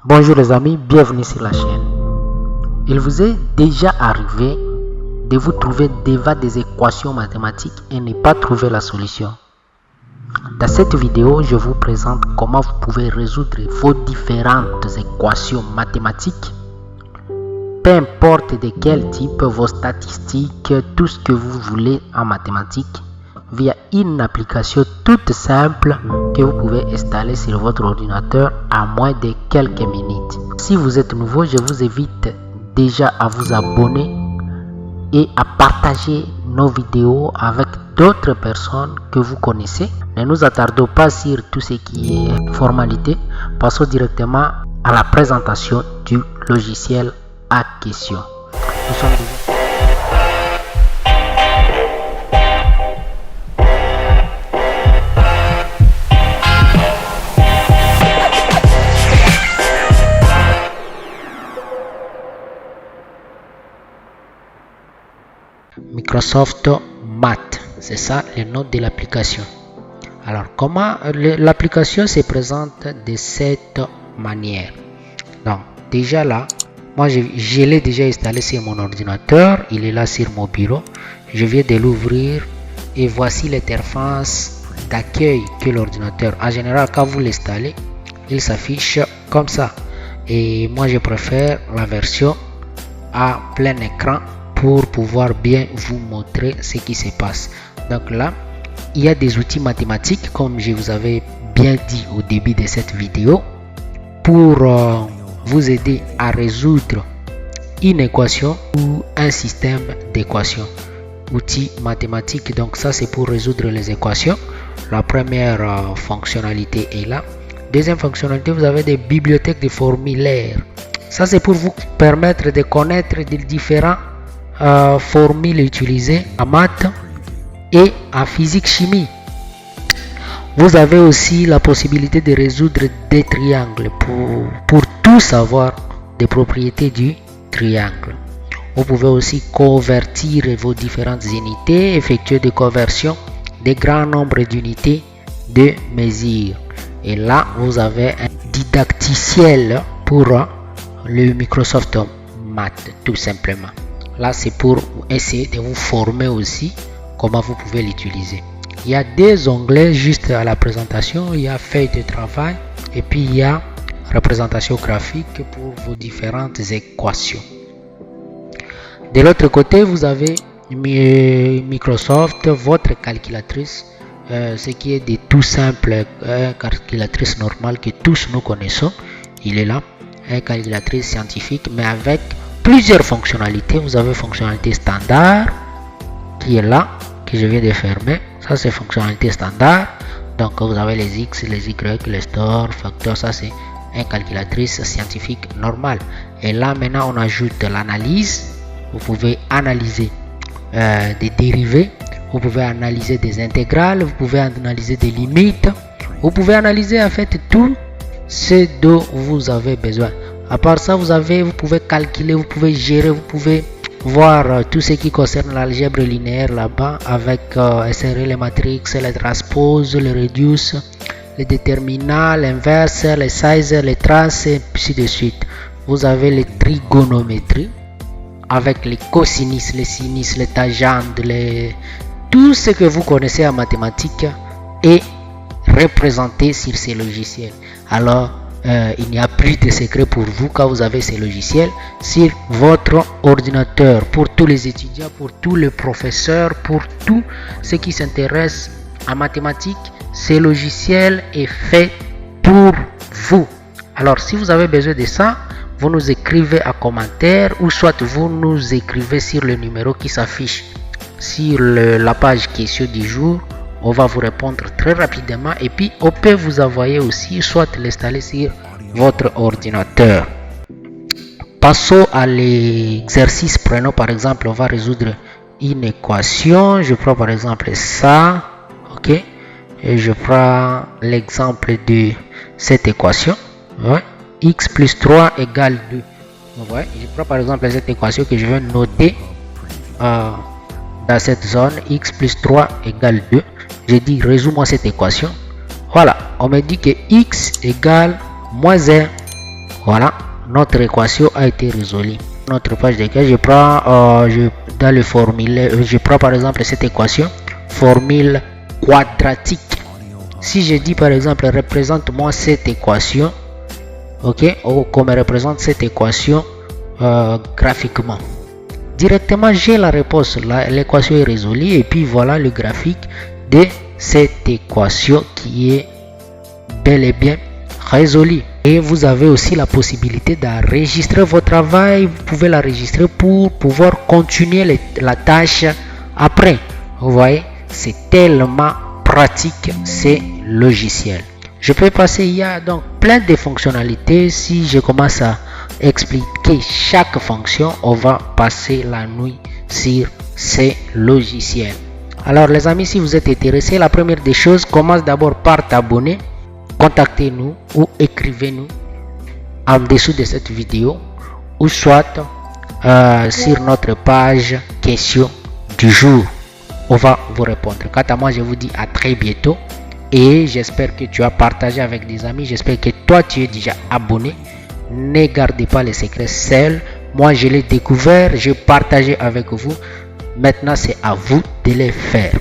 Bonjour les amis, bienvenue sur la chaîne. Il vous est déjà arrivé de vous trouver devant des équations mathématiques et ne pas trouver la solution. Dans cette vidéo, je vous présente comment vous pouvez résoudre vos différentes équations mathématiques, peu importe de quel type, vos statistiques, tout ce que vous voulez en mathématiques, via une application toute simple que vous pouvez installer sur votre ordinateur en moins de quelques minutes. Si vous êtes nouveau, je vous invite déjà à vous abonner et à partager nos vidéos avec d'autres personnes que vous connaissez. Ne nous attardons pas sur tout ce qui est formalité. Passons directement à la présentation du logiciel à question. Nous sommes Microsoft Math, c'est ça le nom de l'application. Alors comment l'application se présente de cette manière? Donc déjà là, moi je l'ai déjà installé sur mon ordinateur, il est là sur mon bureau. Je viens de l'ouvrir et voici l'interface d'accueil que l'ordinateur. En général, quand vous l'installez, il s'affiche comme ça. Et moi je préfère la version à plein écran pour pouvoir bien vous montrer ce qui se passe. Donc là, il y a des outils mathématiques comme je vous avais bien dit au début de cette vidéo pour vous aider à résoudre une équation ou un système d'équations. Outils mathématiques, donc ça c'est pour résoudre les équations. La première fonctionnalité est là. Deuxième fonctionnalité, vous avez des bibliothèques de formulaires. Ça c'est pour vous permettre de connaître les différents formules utilisées en maths et en physique chimie. Vous avez aussi la possibilité de résoudre des triangles pour tout savoir des propriétés du triangle. Vous pouvez aussi convertir vos différentes unités, effectuer des conversions de grands nombres d'unités de mesure. Et là, vous avez un didacticiel pour le Microsoft Math, tout simplement. Là, c'est pour essayer de vous former aussi comment vous pouvez l'utiliser. Il y a deux onglets juste à la présentation. Il y a feuille de travail et puis il y a représentation graphique pour vos différentes équations. De l'autre côté, vous avez Microsoft, votre calculatrice, ce qui est de tout simple, calculatrice normale que tous nous connaissons. Il est là, une calculatrice scientifique, mais avec plusieurs fonctionnalités. Vous avez fonctionnalité standard qui est là, que je viens de fermer. Ça c'est fonctionnalité standard. Donc vous avez les X, les Y, les stores, facteurs. Ça c'est une calculatrice scientifique normale. Et là maintenant on ajoute l'analyse. Vous pouvez analyser des dérivés. Vous pouvez analyser des intégrales. Vous pouvez analyser des limites. Vous pouvez analyser en fait tout ce dont vous avez besoin. À part ça, vous pouvez calculer, vous pouvez gérer, vous pouvez voir tout ce qui concerne l'algèbre linéaire là-bas avec insérer les matrices, les transposes, les reduce, les déterminants, l'inverse, les sizes, les traces et ainsi de suite. Vous avez les trigonométries avec les cosinus, les sinus, les tangentes, tout ce que vous connaissez en mathématiques est représenté sur ces logiciels. Alors, il n'y a plus de secret pour vous quand vous avez ces logiciels sur votre ordinateur. Pour tous les étudiants, pour tous les professeurs, pour tous ceux qui s'intéressent à mathématiques, ces logiciels est fait pour vous. Alors si vous avez besoin de ça, vous nous écrivez en commentaire ou soit vous nous écrivez sur le numéro qui s'affiche sur la page question du jour. On va vous répondre très rapidement et puis on peut vous envoyer aussi soit l'installer sur votre ordinateur. Passons à l'exercice. Prenons par exemple, on va résoudre une équation. Je prends par exemple ça, ok, et je prends l'exemple de cette équation. Ouais. X plus 3 égale 2. Ouais. Je prends par exemple cette équation que je vais noter dans cette zone. X plus 3 égale 2. Je dis résous-moi cette équation. Voilà, on me dit que x égale moins 1. Voilà, notre équation a été résolue. Notre page d'accueil, je prends dans le formulaire, je prends par exemple cette équation, formule quadratique. Si je dis par exemple, représente-moi cette équation, ok, ou qu'on me représente cette équation graphiquement. Directement, j'ai la réponse, l'équation est résolue et puis voilà le graphique de cette équation qui est bel et bien résolue. Et vous avez aussi la possibilité d'enregistrer votre travail. Vous pouvez l'enregistrer pour pouvoir continuer la tâche après. Vous voyez, c'est tellement pratique ces logiciels. Je peux passer, il y a donc plein de fonctionnalités. Si je commence à expliquer chaque fonction, on va passer la nuit sur ces logiciels. Alors les amis, si vous êtes intéressés, la première des choses, commence d'abord par t'abonner. Contactez-nous ou écrivez-nous en dessous de cette vidéo ou soit sur notre page question du jour. On va vous répondre. Quant à moi, je vous dis à très bientôt et j'espère que tu as partagé avec des amis. J'espère que toi, tu es déjà abonné. Ne gardez pas les secrets seuls. Moi, je l'ai découvert, j'ai partagé avec vous. Maintenant, c'est à vous de les faire.